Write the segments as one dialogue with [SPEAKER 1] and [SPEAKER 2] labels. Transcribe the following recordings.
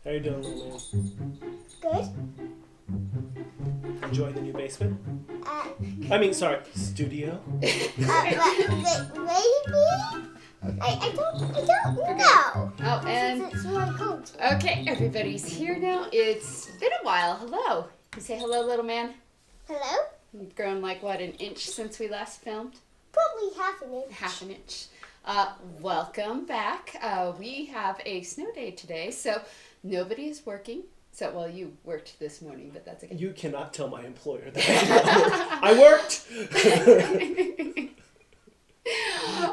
[SPEAKER 1] How you doing, Lil Man?
[SPEAKER 2] Good.
[SPEAKER 1] Enjoying the new basement? Sorry, studio.
[SPEAKER 2] Maybe. I don't know.
[SPEAKER 3] Oh, and
[SPEAKER 2] Since it's my coat.
[SPEAKER 3] okay, everybody's here now. It's been a while. Hello. You say hello, little man.
[SPEAKER 2] Hello?
[SPEAKER 3] You've grown like what, an inch since we last filmed?
[SPEAKER 2] Probably half an inch.
[SPEAKER 3] Half an inch. Welcome back. We have a snow day today, so nobody is working. So, well, you worked this morning, but that's okay.
[SPEAKER 1] You cannot tell my employer that I worked.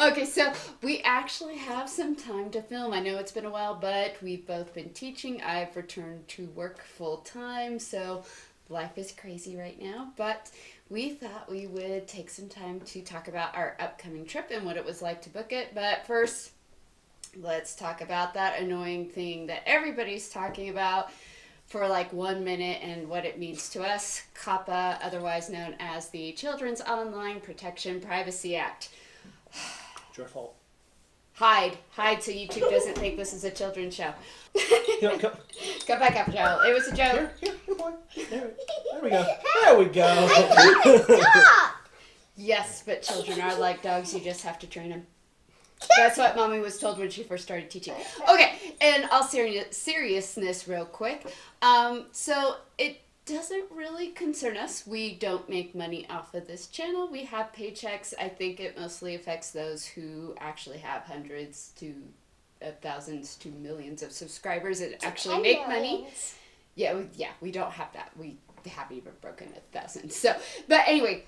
[SPEAKER 3] Okay, so we actually have some time to film. I know it's been a while, but we've both been teaching. I've returned to work full time, so life is crazy right now. But we thought we would take some time to talk about our upcoming trip and what it was like to book it. But first, let's talk about that annoying thing that everybody's talking about for like 1 minute and what it means to us. COPPA, otherwise known as the Children's Online Protection Privacy Act.
[SPEAKER 1] It's your fault.
[SPEAKER 3] Hide so YouTube doesn't think this is a children's show.
[SPEAKER 1] Come.
[SPEAKER 3] Come back up, Joe. It was a joke.
[SPEAKER 1] Here, boy. There we go. There we go.
[SPEAKER 2] Stop!
[SPEAKER 3] Yes, but children are like dogs. You just have to train them. That's what Mommy was told when she first started teaching. Okay, and all seriousness real quick. So it doesn't really concern us. We don't make money off of this channel. We have paychecks. I think it mostly affects those who actually have hundreds to thousands to millions of subscribers and actually make money. Yeah, we don't have that. We haven't even broken 1,000. So, but anyway,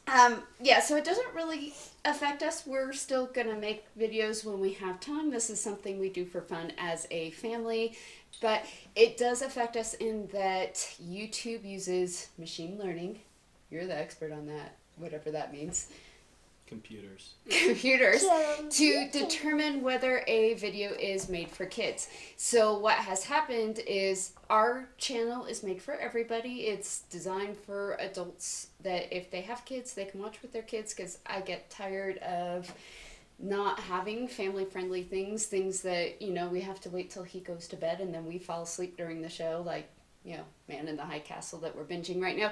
[SPEAKER 3] so it doesn't really affect us. We're still gonna make videos when we have time. This is something we do for fun as a family, but it does affect us in that YouTube uses machine learning. You're the expert on that, whatever that means. Computers to determine whether a video is made for kids. So what has happened is our channel is made for everybody. It's designed for adults that if they have kids, they can watch with their kids, because I get tired of not having family-friendly things that, we have to wait till he goes to bed and then we fall asleep during the show, like, Man in the High Castle that we're binging right now,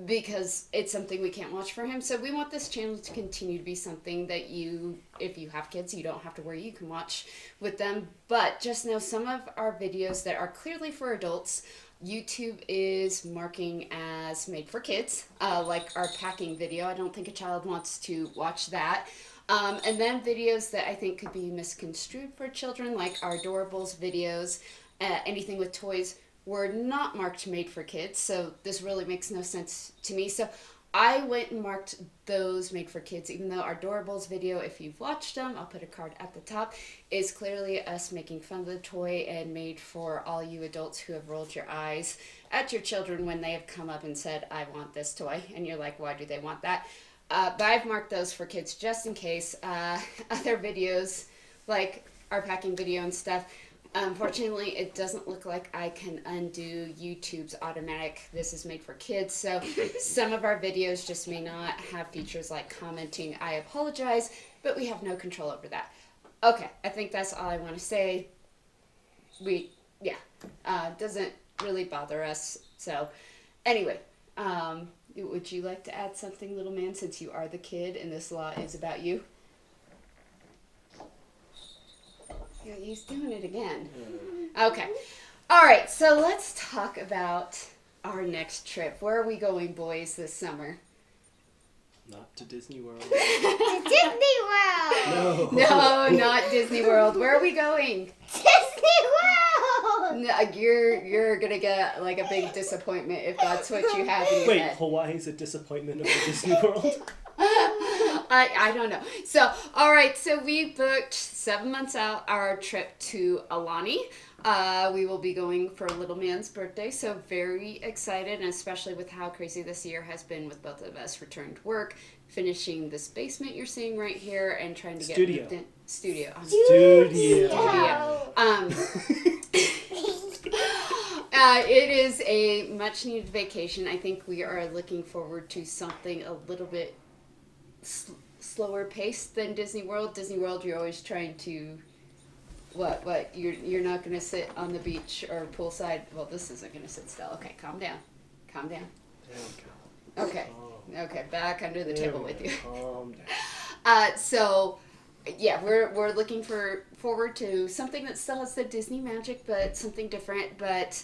[SPEAKER 3] because it's something we can't watch for him. So we want this channel to continue to be something that if you have kids, you don't have to worry, you can watch with them. But just know some of our videos that are clearly for adults, YouTube is marking as made for kids, like our packing video. I don't think a child wants to watch that. And then videos that I think could be misconstrued for children, like our Adorables videos, anything with toys, were not marked made for kids, so this really makes no sense to me. So I went and marked those made for kids, even though our Adorables video, if you've watched them, I'll put a card at the top, is clearly us making fun of the toy and made for all you adults who have rolled your eyes at your children when they have come up and said, I want this toy, and you're like, why do they want that? But I've marked those for kids just in case. Other videos, like our packing video and stuff, unfortunately, it doesn't look like I can undo YouTube's automatic "this is made for kids," so some of our videos just may not have features like commenting. I apologize, but we have no control over that. Okay, I think that's all I want to say. Doesn't really bother us. So, anyway, would you like to add something, little man, since you are the kid and this law is about you? Yeah, he's doing it again. Okay. All right, so let's talk about our next trip. Where are we going, boys, this summer?
[SPEAKER 1] Not to Disney World.
[SPEAKER 2] To Disney World!
[SPEAKER 3] No, not Disney World. Where are we going?
[SPEAKER 2] Disney World!
[SPEAKER 3] No, you're going to get like a big disappointment if that's what you have in your head.
[SPEAKER 1] Hawaii's a disappointment of the Disney World?
[SPEAKER 3] I don't know. So, all right, so we booked 7 months out our trip to Aulani. We will be going for Little Man's birthday, so very excited, and especially with how crazy this year has been with both of us returned to work, finishing this basement you're seeing right here, and trying to get moved in. Studio. It is a much needed vacation. I think we are looking forward to something a little bit slower paced than Disney World. Disney World, you're always trying to What? You're not gonna sit on the beach or poolside? Well, this isn't gonna sit still. Okay, calm down. Calm down. Okay. Okay, back under the table with you.
[SPEAKER 1] Calm down.
[SPEAKER 3] So, yeah, we're looking forward to something that still has the Disney magic, but something different. But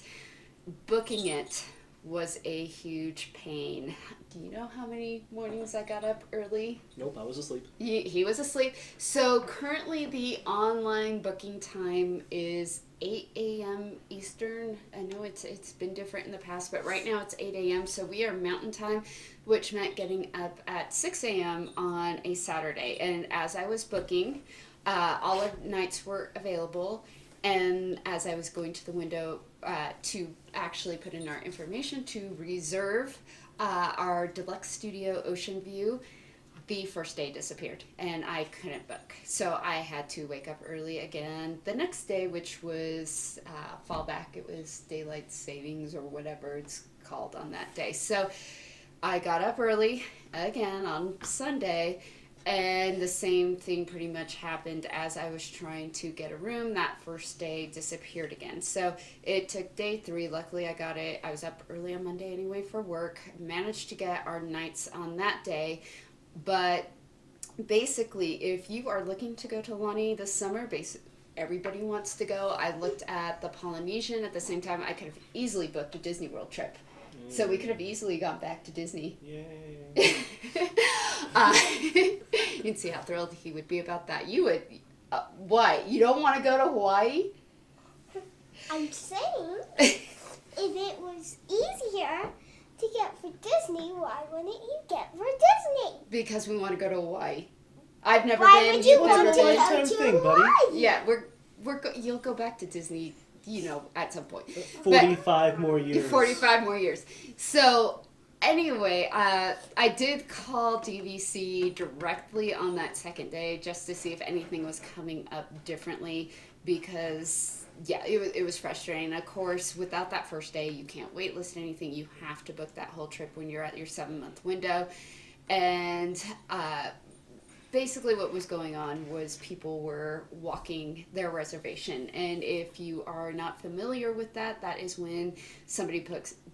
[SPEAKER 3] booking it was a huge pain. Do you know how many mornings I got up early?
[SPEAKER 1] Nope, I was asleep.
[SPEAKER 3] He was asleep. So currently the online booking time is 8 a.m. Eastern. I know it's been different in the past, but right now it's 8 a.m. So we are Mountain Time, which meant getting up at 6 a.m. on a Saturday. And as I was booking, all of nights were available. And as I was going to the window to actually put in our information to reserve our deluxe studio ocean view, the first day disappeared and I couldn't book. So I had to wake up early again the next day, which was fallback. It was daylight savings or whatever it's called on that day. So I got up early again on Sunday, and the same thing pretty much happened as I was trying to get a room. That first day disappeared again. So it took day 3. Luckily I got it. I was up early on Monday anyway for work. Managed to get our nights on that day. But basically, if you are looking to go to Aulani this summer, everybody wants to go. I looked at the Polynesian at the same time. I could have easily booked a Disney World trip. So we could have easily gone back to Disney.
[SPEAKER 1] Yay.
[SPEAKER 3] You can see how thrilled he would be about that. You would, what? You don't want to go to Hawaii?
[SPEAKER 2] I'm saying, if it was easier to get for Disney, why wouldn't you get for Disney?
[SPEAKER 3] Because we want to go to Hawaii. I've never
[SPEAKER 2] Why
[SPEAKER 3] been.
[SPEAKER 2] would you
[SPEAKER 3] You've
[SPEAKER 2] want
[SPEAKER 3] never
[SPEAKER 2] to
[SPEAKER 3] been.
[SPEAKER 2] go
[SPEAKER 1] Lifetime
[SPEAKER 2] to
[SPEAKER 1] thing, buddy.
[SPEAKER 2] Hawaii?
[SPEAKER 3] Yeah, you'll go back to Disney, at some point.
[SPEAKER 1] 45 more years.
[SPEAKER 3] 45 more years. So, anyway, I did call DVC directly on that second day just to see if anything was coming up differently because, yeah, it was frustrating. Of course, without that first day, you can't waitlist anything. You have to book that whole trip when you're at your 7-month window. And basically what was going on was people were walking their reservation, and if you are not familiar with that, that is when somebody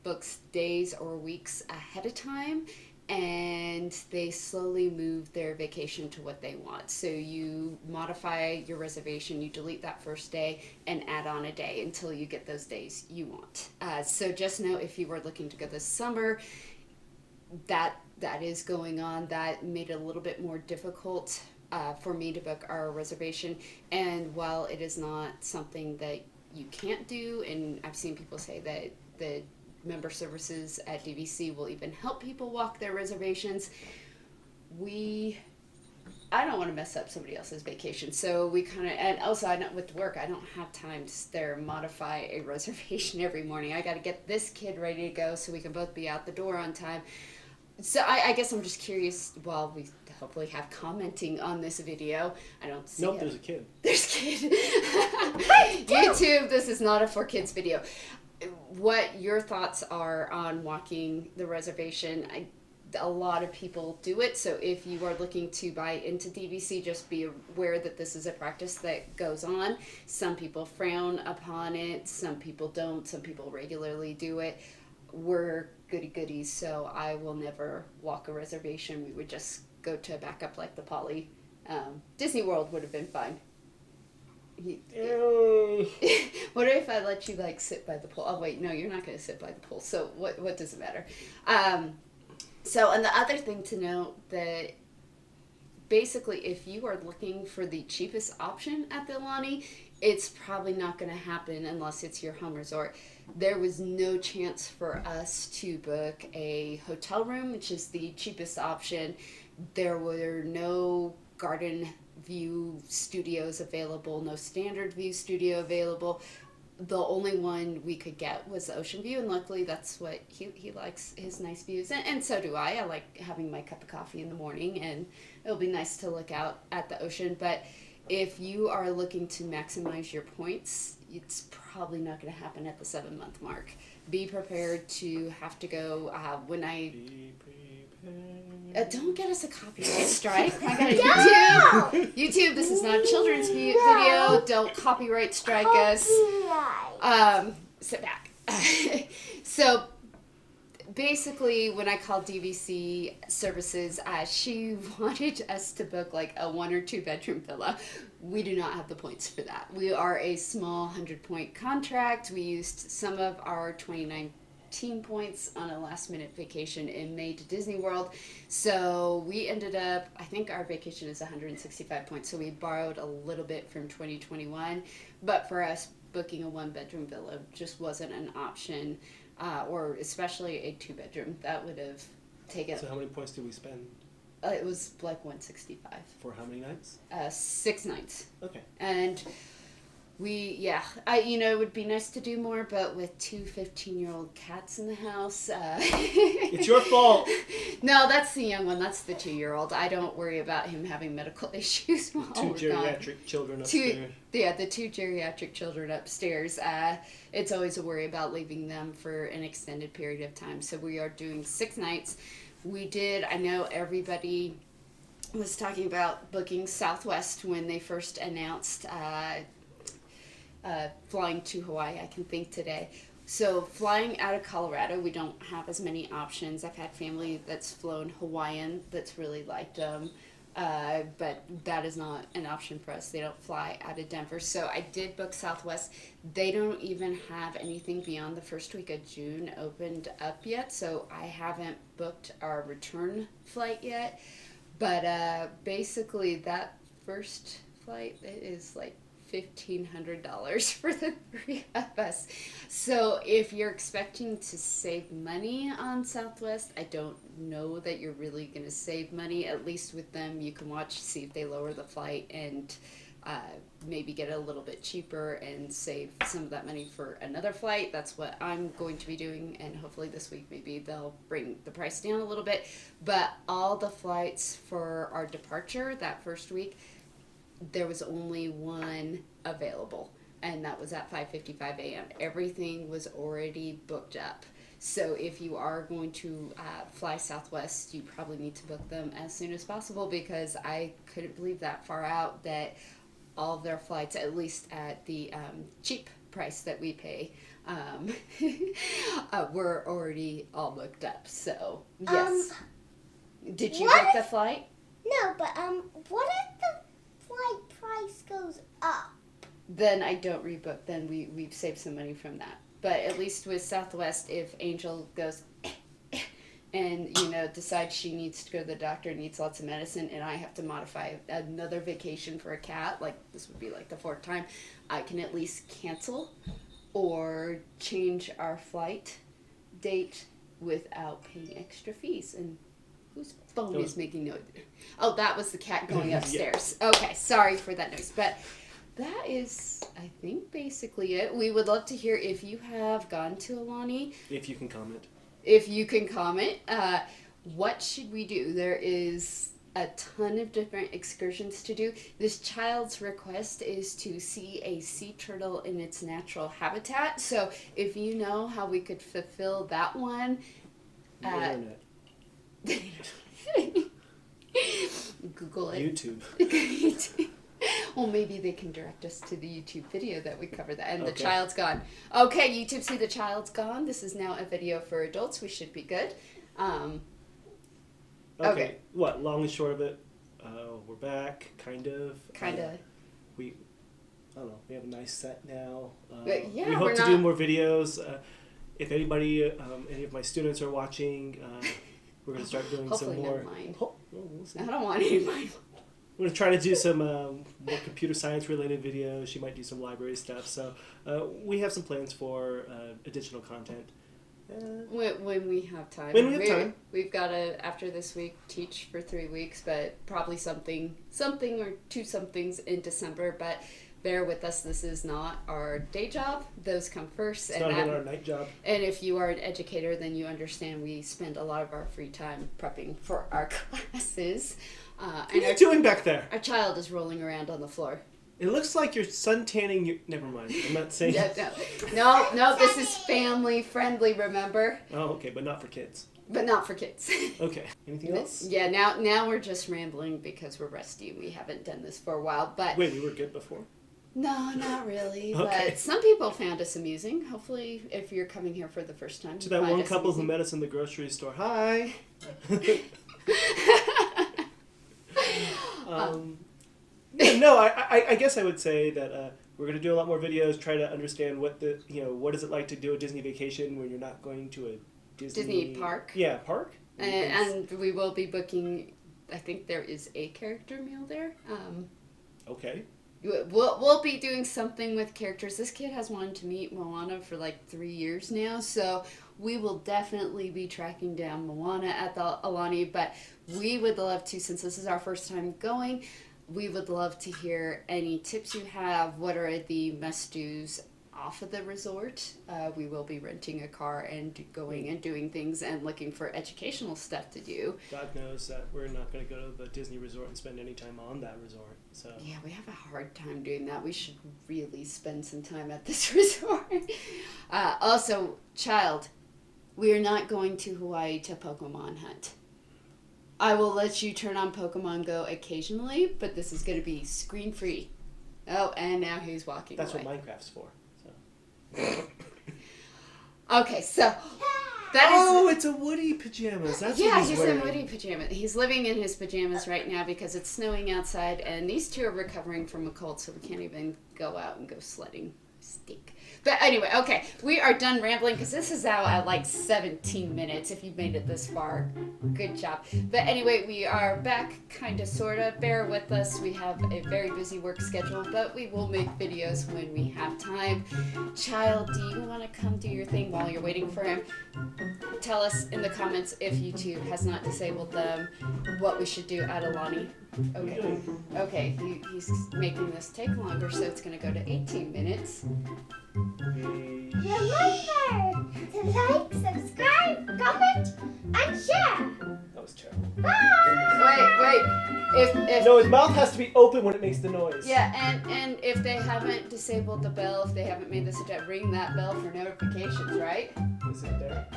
[SPEAKER 3] books days or weeks ahead of time, and they slowly move their vacation to what they want. So you modify your reservation, you delete that first day and add on a day until you get those days you want. So just know if you were looking to go this summer, that is going on. That made it a little bit more difficult for me to book our reservation. And while it is not something that you can't do, and I've seen people say that the member services at DVC will even help people walk their reservations, I don't want to mess up somebody else's vacation. So we kind of, and also with work, I don't have time to sit there and modify a reservation every morning. I got to get this kid ready to go so we can both be out the door on time. So I guess I'm just curious, while we hopefully have commenting on this video. I don't see
[SPEAKER 1] Nope, there's a kid.
[SPEAKER 3] There's a kid. YouTube, this is not a for kids video. What your thoughts are on walking the reservation? A lot of people do it, so if you are looking to buy into DVC, just be aware that this is a practice that goes on. Some people frown upon it, some people don't, some people regularly do it. We're goody-goodies, so I will never walk a reservation. We would just go to a backup like the Poly. Disney World would have been fine. What if I let you sit by the pool? Oh wait, no, you're not going to sit by the pool, so what does it matter? So, and the other thing to note, that basically if you are looking for the cheapest option at the Aulani, it's probably not going to happen unless it's your home resort. There was no chance for us to book a hotel room, which is the cheapest option. There were no garden view studios available, no standard view studio available. The only one we could get was the ocean view, and luckily that's what he likes, his nice views, and so do I. I like having my cup of coffee in the morning, and it'll be nice to look out at the ocean. But if you are looking to maximize your points, it's probably not going to happen at the 7-month mark. Be prepared to have to go. Don't get us a copyright strike. My God, YouTube, this is not a children's video. Don't copyright strike us. Sit back. So basically, when I called DVC Services, she wanted us to book like a 1 or 2 bedroom villa. We do not have the points for that. We are a small 100-point contract. We used some of our 2019 points on a last-minute vacation in May to Disney World. So we ended up, I think our vacation is 165 points. So we borrowed a little bit from 2021. But for us, booking a 1-bedroom villa just wasn't an option. Or especially a 2-bedroom. That would have taken...
[SPEAKER 1] So how many points did we spend?
[SPEAKER 3] It was like 165.
[SPEAKER 1] For how many nights?
[SPEAKER 3] 6 nights.
[SPEAKER 1] Okay.
[SPEAKER 3] And it would be nice to do more, but with 2 15-year-old cats in the house...
[SPEAKER 1] It's your fault!
[SPEAKER 3] No, that's the young one. That's the 2-year-old. I don't worry about him having medical issues while
[SPEAKER 1] 2
[SPEAKER 3] we're
[SPEAKER 1] geriatric
[SPEAKER 3] gone.
[SPEAKER 1] children upstairs.
[SPEAKER 3] The 2 geriatric children upstairs. It's always a worry about leaving them for an extended period of time. So we are doing 6 nights. I know everybody was talking about booking Southwest when they first announced flying to Hawaii, I can think today. So flying out of Colorado, we don't have as many options. I've had family that's flown Hawaiian that's really liked them. But that is not an option for us. They don't fly out of Denver. So I did book Southwest. They don't even have anything beyond the first week of June opened up yet. So I haven't booked our return flight yet. But basically that first flight is like $1,500 for the 3 of us. So if you're expecting to save money on Southwest, I don't know that you're really going to save money. At least with them, you can watch, see if they lower the flight and maybe get it a little bit cheaper and save some of that money for another flight. That's what I'm going to be doing, and hopefully this week maybe they'll bring the price down a little bit. But all the flights for our departure that first week, there was only one available, and that was at 5:55 a.m. Everything was already booked up. So if you are going to fly Southwest, you probably need to book them as soon as possible, because I couldn't believe that far out that all of their flights, at least at the cheap price that we pay, were already all booked up. So yes. Did you book the flight?
[SPEAKER 2] No, but what if the flight price goes up?
[SPEAKER 3] Then I don't rebook. Then we've saved some money from that. But at least with Southwest, if Angel goes and decides she needs to go to the doctor, needs lots of medicine, and I have to modify another vacation for a cat, like this would be like the 4th time, I can at least cancel or change our flight date without paying extra fees. And whose phone is making noise? Oh, that was the cat going upstairs. Yeah. Okay, sorry for that noise. But that is, I think, basically it. We would love to hear if you have gone to Aulani.
[SPEAKER 1] If you can comment.
[SPEAKER 3] If you can comment. What should we do? There is a ton of different excursions to do. This child's request is to see a sea turtle in its natural habitat. So if you know how we could fulfill that one.
[SPEAKER 1] Internet.
[SPEAKER 3] Google it.
[SPEAKER 1] YouTube.
[SPEAKER 3] Well, maybe they can direct us to the YouTube video that we cover that. And the child's gone. Okay, YouTube, see the child's gone. This is now a video for adults. We should be good. Okay.
[SPEAKER 1] What? Long and short of it, we're back, kind of. I don't know. We have a nice set now.
[SPEAKER 3] Yeah,
[SPEAKER 1] we hope to do more videos. If anybody, any of my students are watching, we're going to start doing some more. We'll see.
[SPEAKER 3] I don't want any of mine.
[SPEAKER 1] We're going to try to do some more computer science related videos. She might do some library stuff. So we have some plans for additional content.
[SPEAKER 3] When we have time. We've got to, after this week, teach for 3 weeks, but probably something or 2 somethings in December. But bear with us. This is not our day job. Those come first.
[SPEAKER 1] It's not even our night job.
[SPEAKER 3] And if you are an educator, then you understand we spend a lot of our free time prepping for our classes.
[SPEAKER 1] What are you doing back there?
[SPEAKER 3] Our child is rolling around on the floor.
[SPEAKER 1] It looks like you're suntanning your... Never mind. I'm not saying...
[SPEAKER 3] No, this is family friendly, remember?
[SPEAKER 1] Oh, okay, but not for kids.
[SPEAKER 3] But not for kids.
[SPEAKER 1] Okay. Anything else?
[SPEAKER 3] Yeah, now we're just rambling because we're rusty. We haven't done this for a while, but...
[SPEAKER 1] Wait, we were good before?
[SPEAKER 3] No, not really.
[SPEAKER 1] Okay.
[SPEAKER 3] But some people found us amusing. Hopefully, if you're coming here for the first time,
[SPEAKER 1] To
[SPEAKER 3] you
[SPEAKER 1] that
[SPEAKER 3] find
[SPEAKER 1] one
[SPEAKER 3] us
[SPEAKER 1] couple who
[SPEAKER 3] amusing.
[SPEAKER 1] met us in the grocery store. Hi! I guess I would say that we're going to do a lot more videos, try to understand what what is it like to do a Disney vacation when you're not going to a
[SPEAKER 3] Disney park.
[SPEAKER 1] Yeah, park.
[SPEAKER 3] And we will be booking, I think there is a character meal there.
[SPEAKER 1] Okay.
[SPEAKER 3] We'll be doing something with characters. This kid has wanted to meet Moana for like 3 years now, so we will definitely be tracking down Moana at the Aulani, but we would love to, since this is our first time going, we would love to hear any tips you have. What are the must-dos off of the resort? We will be renting a car and going and doing things and looking for educational stuff to do.
[SPEAKER 1] God knows that we're not going to go to the Disney resort and spend any time on that resort. So
[SPEAKER 3] yeah, we have a hard time doing that. We should really spend some time at this resort. Also, child, we are not going to Hawaii to Pokemon hunt. I will let you turn on Pokemon Go occasionally, but this is going to be screen free. Oh, and now he's walking
[SPEAKER 1] that's
[SPEAKER 3] away.
[SPEAKER 1] what Minecraft's for. So.
[SPEAKER 3] Okay, so that is...
[SPEAKER 1] Oh, it's a Woody pajamas. That's
[SPEAKER 3] yeah,
[SPEAKER 1] what he's wearing.
[SPEAKER 3] in Woody pajamas. He's living in his pajamas right now because it's snowing outside, and these two are recovering from a cold, so we can't even go out and go sledding. Stink. But anyway, okay, we are done rambling because this is out at like 17 minutes. If you've made it this far, good job. But anyway, we are back, kind of, sort of. Bear with us. We have a very busy work schedule, but we will make videos when we have time. Child, do you want to come do your thing while you're waiting for him? Tell us in the comments if YouTube has not disabled them, what we should do at Aulani. Okay. Okay, he's making this take longer, so it's going to go to 18 minutes.
[SPEAKER 2] Remember to like, subscribe, comment, and share.
[SPEAKER 1] That was terrible.
[SPEAKER 2] Bye.
[SPEAKER 3] Wait. If
[SPEAKER 1] No, his mouth has to be open when it makes the noise.
[SPEAKER 3] yeah, and if they haven't disabled the bell, if they haven't made this a ring that bell for notifications, right?
[SPEAKER 1] Is it there?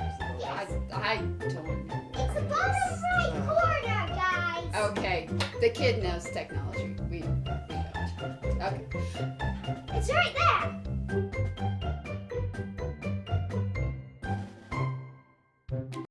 [SPEAKER 3] I don't know.
[SPEAKER 2] It's the bottom right corner, guys.
[SPEAKER 3] Okay, the kid knows technology. We don't. Okay.